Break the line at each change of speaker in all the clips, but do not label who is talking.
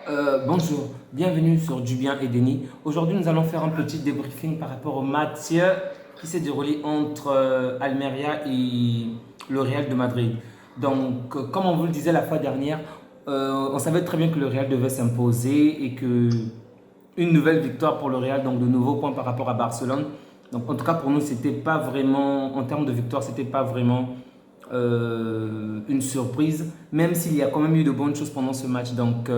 Bonjour, bienvenue sur Du Bien et Denis. Aujourd'hui, nous allons faire un petit débriefing par rapport au match qui s'est déroulé entre Almeria et le Real de Madrid. Donc, comme on vous le disait la fois dernière, on savait très bien que le Real devait s'imposer et que une nouvelle victoire pour le Real, donc de nouveaux points par rapport à Barcelone. Donc, en tout cas, pour nous, c'était pas vraiment, en termes de victoire, c'était pas vraiment une surprise, même s'il y a quand même eu de bonnes choses pendant ce match. Donc,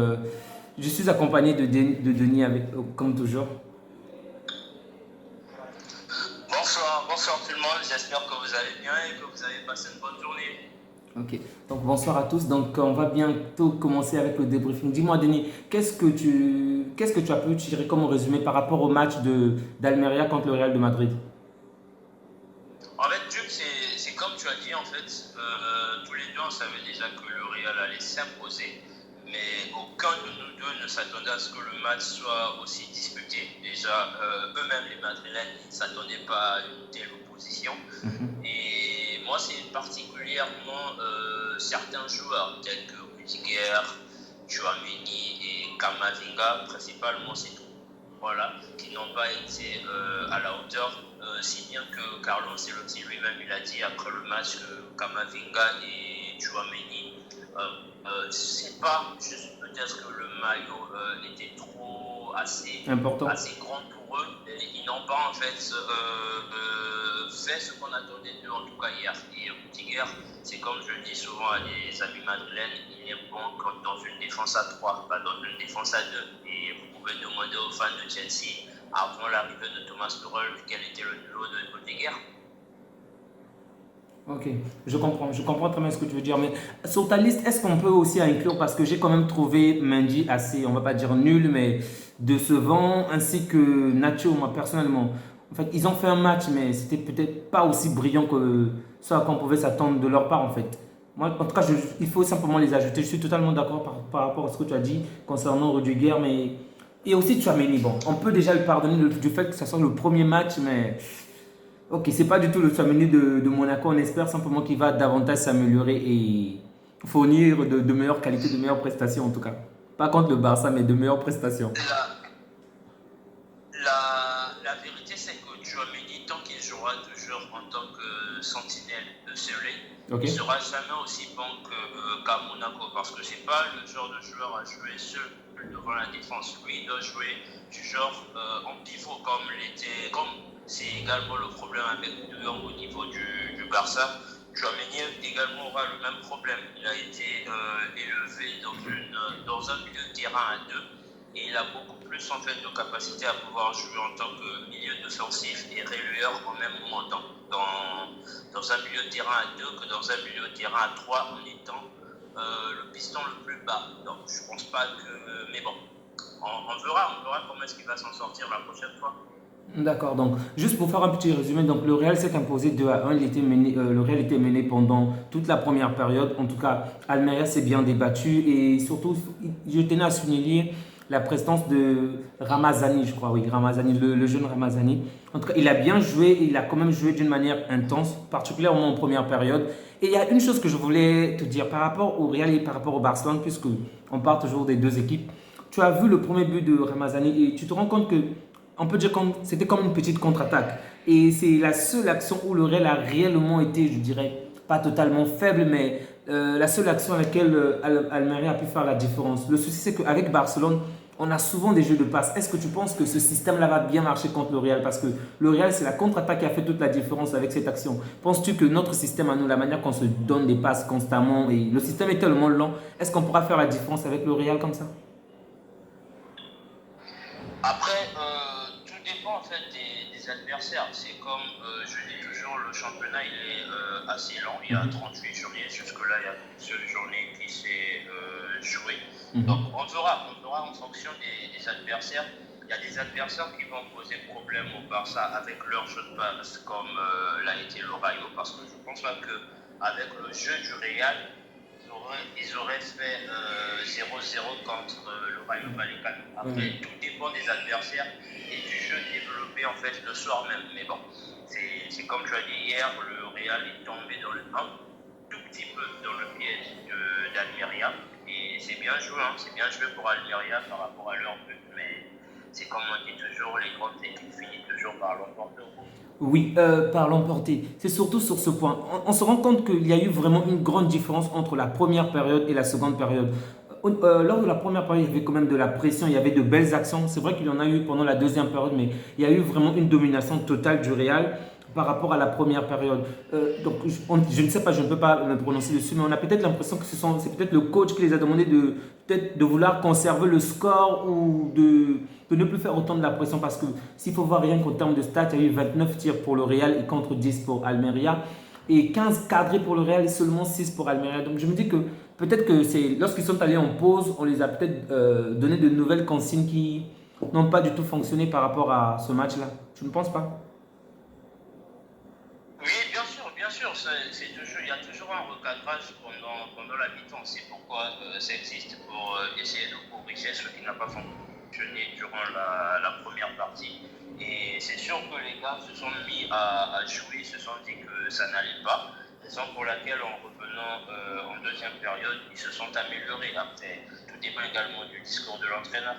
je suis accompagné de Denis, avec, comme toujours.
Bonsoir, bonsoir tout le monde. J'espère que vous allez bien et que vous avez passé une bonne journée.
Ok, donc bonsoir à tous. Donc, on va bientôt commencer avec le débriefing. Dis-moi, Denis, qu'est-ce que tu as pu tirer comme résumé par rapport au match d'Almeria contre le Real de Madrid?
En fait, Duke, c'est comme tu as dit, en fait, tous les deux, on savait déjà que le Real allait s'imposer, mais aucun de nous deux ne s'attendait à ce que le match soit aussi disputé. Déjà, eux-mêmes, les Madrilènes, ils ne s'attendaient pas à une telle opposition.
Mhm.
Et moi, c'est particulièrement certains joueurs tels que Rudiger, Chouameni et Kamavinga, principalement ces voilà, qui n'ont pas été à la hauteur, si bien que Carlo Ancelotti lui-même il a dit après le match que Kamavinga et Chouameni, c'est pas juste peut-être que le maillot était trop
Important.
assez grand pour eux, et ils n'ont pas en fait fait ce qu'on attendait d'eux en tout cas hier. Et Rudiger, c'est comme je le dis souvent à des amis madrilènes, il est bon quand dans une défense à 3, pas dans une défense à 2. Et vous pouvez demander aux fans de Chelsea, avant l'arrivée de Thomas Tuchel, quel était le niveau de Rudiger.
Ok, je comprends très bien ce que tu veux dire. Mais sur ta liste, est-ce qu'on peut aussi inclure, parce que j'ai quand même trouvé Mendy assez, on va pas dire nul, mais décevant, ainsi que Nacho, moi personnellement. En fait, ils ont fait un match, mais c'était peut-être pas aussi brillant que ce à quoi on pouvait s'attendre de leur part, en fait. Moi, en tout cas, il faut simplement les ajouter. Je suis totalement d'accord par rapport à ce que tu as dit concernant Rudiger, mais. Et aussi Tchouaméni, bon, on peut déjà lui pardonner du fait que ce soit le premier match, mais ok, c'est pas du tout le Tchouaméni de Monaco. On espère simplement qu'il va davantage s'améliorer et fournir de meilleures qualités, de meilleures prestations en tout cas. Pas contre le Barça, mais de meilleures prestations.
La, la vérité, c'est que Chouameni, tant qu'il jouera toujours en tant que sentinelle de Soleil,
Ok?
il sera jamais aussi bon qu'à Monaco parce que c'est pas le genre de joueur à jouer seul devant la défense. Lui, il doit jouer du genre en pivot comme c'est également le problème avec De Jong au niveau du Barça. Chouameni également aura le même problème. Il a été élevé dans un milieu de terrain à deux et il a beaucoup plus en fait de capacité à pouvoir jouer en tant que milieu défensif et relayeur au même moment dans un milieu de terrain à deux que dans un milieu de terrain à trois en étant le piston le plus bas. Donc je pense pas que. Mais bon, on verra comment est-ce qu'il va s'en sortir la prochaine fois.
D'accord, donc juste pour faire un petit résumé, donc le Real s'est imposé 2-1. Le Real était mené pendant toute la première période. En tout cas, Almeria s'est bien débattu et surtout, je tenais à souligner la prestance de Ramazani, je crois, oui, Ramazani, le jeune Ramazani. En tout cas, il a bien joué et il a quand même joué d'une manière intense, particulièrement en première période. Et il y a une chose que je voulais te dire par rapport au Real et par rapport au Barcelone, puisque on parle toujours des deux équipes. Tu as vu le premier but de Ramazani et tu te rends compte que on peut dire que c'était comme une petite contre-attaque. Et c'est la seule action où le Real a réellement été, je dirais, pas totalement faible, mais la seule action à laquelle Almeria a pu faire la différence. Le souci, c'est qu'avec Barcelone, on a souvent des jeux de passe. Est-ce que tu penses que ce système-là va bien marcher contre le Real? Parce que le Real, c'est la contre-attaque qui a fait toute la différence avec cette action. Penses-tu que notre système à nous, la manière qu'on se donne des passes constamment, et le système est tellement lent, est-ce qu'on pourra faire la différence avec le Real comme ça?
Après, tout dépend en fait des adversaires. C'est comme je dis toujours, le championnat il est assez lent. Il y a
Mhm.
38 journées. Jusque-là, il y a une seule journée qui s'est jouée. Donc
Mhm.
on verra en fonction des adversaires. Il y a des adversaires qui vont poser problème au Barça avec leur jeu de passe, comme l'a été le Rayo, parce que je ne pense pas qu'avec le jeu du Real, ils auraient fait 0-0 contre le Rayo Vallecano.
Ouais.
Après, tout dépend des adversaires et du jeu développé en fait le soir même. Mais bon, c'est comme tu as dit hier, le Real est tombé un tout petit peu dans le piège d'Almeria. Et Et c'est bien joué, hein, c'est bien joué pour Almeria par rapport à leur but, mais c'est comme on dit toujours, les grandes équipes finissent toujours par l'emporter.
Oui, par l'emporter. C'est surtout sur ce point. On se rend compte qu'il y a eu vraiment une grande différence entre la première période et la seconde période. Lors de la première période, il y avait quand même de la pression, il y avait de belles actions. C'est vrai qu'il y en a eu pendant la deuxième période, mais il y a eu vraiment une domination totale du Real par rapport à la première période. Donc, je ne sais pas, je ne peux pas me prononcer dessus, mais on a peut-être l'impression que c'est peut-être le coach qui les a demandé peut-être de vouloir conserver le score ou de ne plus faire autant de la pression parce que s'il faut voir rien qu'en termes de stats, il y a eu 29 tirs pour le Real et contre 10 pour Almeria et 15 cadrés pour le Real et seulement 6 pour Almeria. Donc je me dis que peut-être que c'est lorsqu'ils sont allés en pause, on les a peut-être donné de nouvelles consignes qui n'ont pas du tout fonctionné par rapport à ce match-là. Tu ne penses pas?
Oui, bien sûr, il y a toujours un recadrage pendant la mi-temps. C'est pourquoi ça existe pour essayer de corriger ce qui n'a pas fonctionné durant la première partie. Et c'est sûr que les gars se sont mis à jouer, se sont dit que ça n'allait pas. Raison pour laquelle, en revenant en deuxième période, ils se sont améliorés. Après, tout dépend également du discours de l'entraîneur.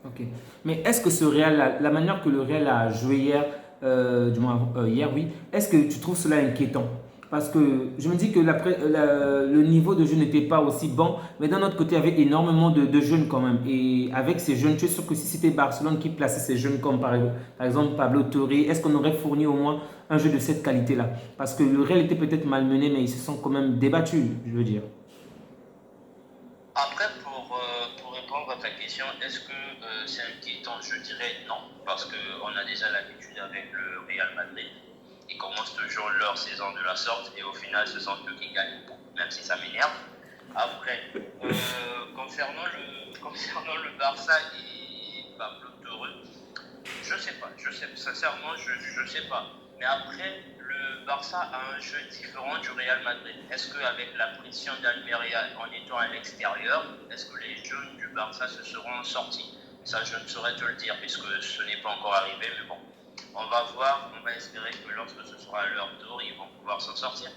Ok. Mais est-ce que ce Real, la manière que le Real a joué hier, du moins hier, oui, est-ce que tu trouves cela inquiétant? Parce que je me dis que le niveau de jeu n'était pas aussi bon, mais d'un autre côté, il y avait énormément de jeunes quand même. Et avec ces jeunes, tu es sûr que si c'était Barcelone qui plaçait ces jeunes comme par exemple Pablo Torre, est-ce qu'on aurait fourni au moins un jeu de cette qualité-là? Parce que le Real était peut-être malmené, mais ils se sont quand même débattus, je veux dire.
Après, pour répondre à ta question, est-ce que c'est inquiétant? Je dirais non, parce qu'on a déjà l'habitude avec le Real Madrid. Ils commencent toujours leur saison de la sorte et au final, ce sont eux qui gagnent, même si ça m'énerve. Après, concernant le Barça et Pablo Torre, je sais pas, sincèrement, je sais pas. Mais après, le Barça a un jeu différent du Real Madrid. Est-ce qu'avec la pression d'Almeria en étant à l'extérieur, est-ce que les jeunes du Barça se seront sortis? Ça, je ne saurais te le dire puisque ce n'est pas encore arrivé, mais bon. On va voir, on va espérer que lorsque ce sera à leur tour, ils vont pouvoir s'en sortir.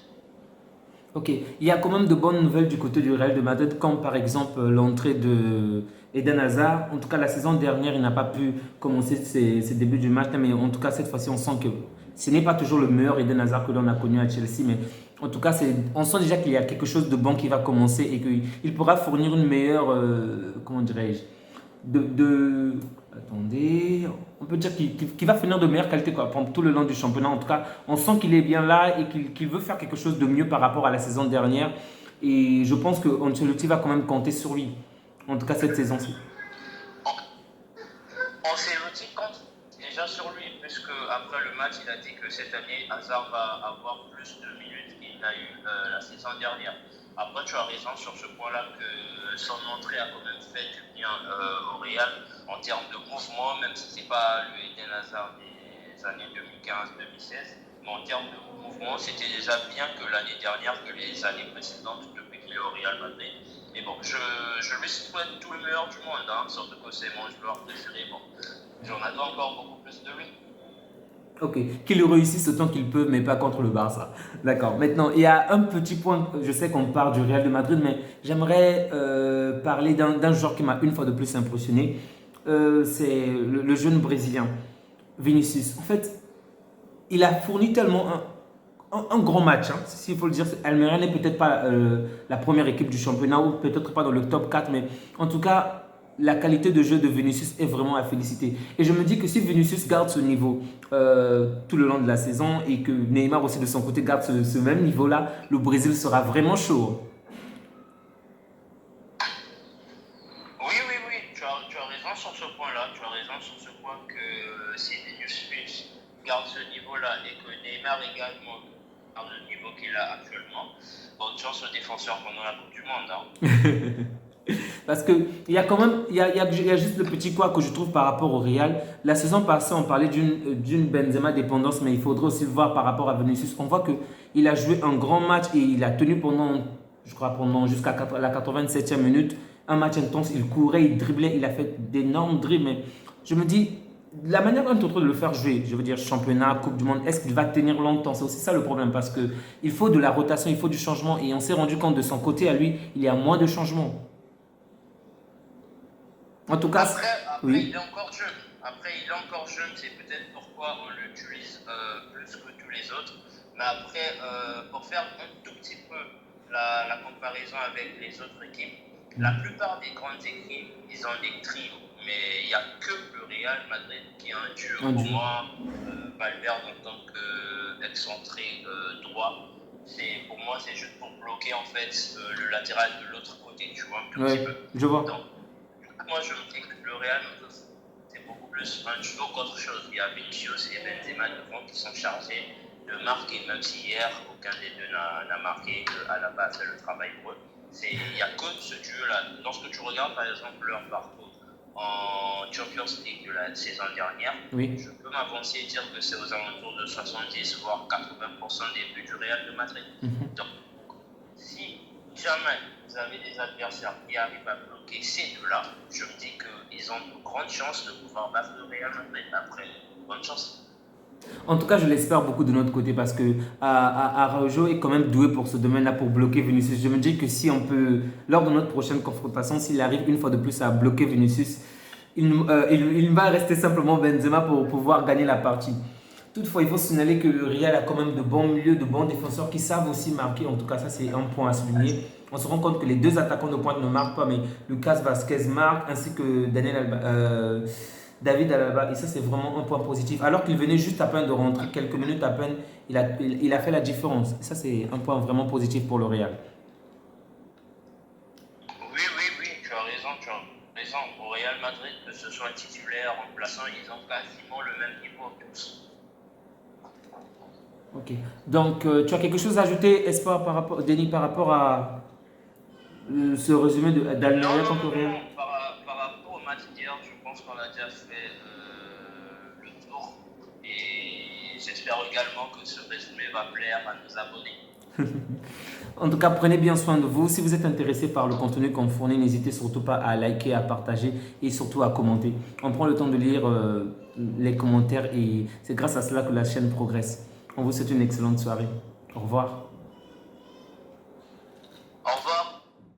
Ok, il y a quand même de bonnes nouvelles du côté du Real de Madrid, comme par exemple l'entrée de Eden Hazard. En tout cas, la saison dernière, il n'a pas pu commencer ses débuts du match, mais en tout cas, cette fois-ci, on sent que ce n'est pas toujours le meilleur Eden Hazard que l'on a connu à Chelsea, mais en tout cas, on sent déjà qu'il y a quelque chose de bon qui va commencer et qu'il pourra fournir une meilleure, comment dirais-je, attendez, on peut dire qu'il va finir de meilleure qualité quoi, pendant tout le long du championnat. En tout cas, on sent qu'il est bien là et qu'il veut faire quelque chose de mieux par rapport à la saison dernière. Et je pense que Ancelotti va quand même compter sur lui. En tout cas, cette saison-ci.
Ancelotti compte déjà sur lui, puisque après le match, il a dit que cette année, Hazard va avoir plus de minutes qu'il n'a eu la saison dernière. Après, tu as raison sur ce point-là que son entrée a quand même fait du bien au Real en termes de mouvement, même si ce n'est pas le Eden Hazard des années 2015-2016. Mais en termes de mouvement, c'était déjà bien que l'année dernière, que les années précédentes, depuis qu'il est au Real Madrid. Mais bon, je lui souhaite tout le meilleur du monde, hein, surtout que c'est mon joueur préféré. Bon, j'en attends encore beaucoup plus de lui.
Ok, qu'ils réussissent autant qu'ils peuvent, mais pas contre le Barça. D'accord. Maintenant, il y a un petit point, je sais qu'on parle du Real de Madrid, mais j'aimerais parler d'un joueur qui m'a une fois de plus impressionné. C'est le jeune Brésilien, Vinicius. En fait, il a fourni tellement un grand match. Hein. S'il faut le dire, Almeria n'est peut-être pas la première équipe du championnat ou peut-être pas dans le top 4, mais en tout cas, la qualité de jeu de Vinicius est vraiment à féliciter. Et je me dis que si Vinicius garde ce niveau tout le long de la saison et que Neymar aussi de son côté garde ce même niveau-là, le Brésil sera vraiment chaud.
Oui, tu as raison sur ce point-là. Tu as raison sur ce point que si Vinicius garde ce niveau-là et que Neymar également garde le niveau qu'il a actuellement, bonne chance aux défenseurs pendant la Coupe du Monde. Hein.
Parce qu'il y a quand même, il y a juste le petit quoi que je trouve par rapport au Real. La saison passée, on parlait d'une Benzema dépendance, mais il faudrait aussi le voir par rapport à Vinicius. On voit qu'il a joué un grand match et il a tenu pendant, je crois, jusqu'à la 87e minute. Un match intense, il courait, il driblait, il a fait d'énormes dribbles. Mais je me dis, la manière dont on est en train de le faire jouer, je veux dire championnat, Coupe du Monde, est-ce qu'il va tenir longtemps? C'est aussi ça le problème parce qu'il faut de la rotation, il faut du changement. Et on s'est rendu compte de son côté à lui, il y a moins de changements. En tout cas,
Après, il
oui,
est encore jeune. Après, il est encore jeune, c'est peut-être pourquoi on l'utilise plus que tous les autres. Mais après, pour faire un tout petit peu la comparaison avec les autres équipes, la plupart des grandes équipes, ils ont des trios. Mais il n'y a que le Real Madrid qui a un duo.
un
Pour
duo.
moi, Valverde en tant qu'excentré droit, pour moi, c'est juste pour bloquer en fait le latéral de l'autre côté, tu vois, un tout
Oui,
petit peu.
je vois.
Donc, moi, je me dis que le Real, c'est beaucoup plus un duo qu'autre chose. Il y a Vinicius et Benzema devant qui sont chargés de marquer, même si hier, aucun des deux n'a marqué, à la base, fait le travail pour eux. Il n'y a que ce duo-là. Lorsque tu regardes, par exemple, leur parcours en Champions League de la saison dernière,
Oui.
je peux m'avancer et dire que c'est aux alentours de 70 voire 80% des buts du Real de Madrid. Donc, si jamais vous avez des adversaires qui arrivent à bloquer ces deux-là, je me dis qu'ils ont de grandes chances de pouvoir battre le Real Madrid. Après, bonne chance.
En tout cas, je l'espère beaucoup de notre côté parce que Araujo est quand même doué pour ce domaine-là, pour bloquer Vinicius. Je me dis que si on peut, lors de notre prochaine confrontation, s'il arrive une fois de plus à bloquer Vinicius, il va rester simplement Benzema pour pouvoir gagner la partie. Toutefois, il faut signaler que le Real a quand même de bons milieux, de bons défenseurs qui savent aussi marquer. En tout cas, ça, c'est un point à souligner. On se rend compte que les deux attaquants de pointe ne marquent pas, mais Lucas Vasquez marque, ainsi que David Alaba. Et ça, c'est vraiment un point positif. Alors qu'il venait juste à peine de rentrer, quelques minutes à peine, il a fait la différence. Et ça, c'est un point vraiment positif pour le Real.
Oui, oui, oui, tu as raison, tu as raison. Au Real Madrid, que ce soit titulaire, remplaçant, ils ont quasiment le même niveau tous.
Ok. Donc, tu as quelque chose à ajouter, Espoir, Denis, par rapport à ce résumé
Non,
d'Almeria
non,
contre
non,
le
non,
Real?
non. Par rapport au match d'hier, je pense qu'on a déjà fait le tour. Et j'espère également que ce résumé va plaire à nos abonnés.
En tout cas, prenez bien soin de vous. Si vous êtes intéressé par le contenu qu'on fournit, n'hésitez surtout pas à liker, à partager et surtout à commenter. On prend le temps de lire les commentaires et c'est grâce à cela que la chaîne progresse. On vous souhaite une excellente soirée. Au revoir.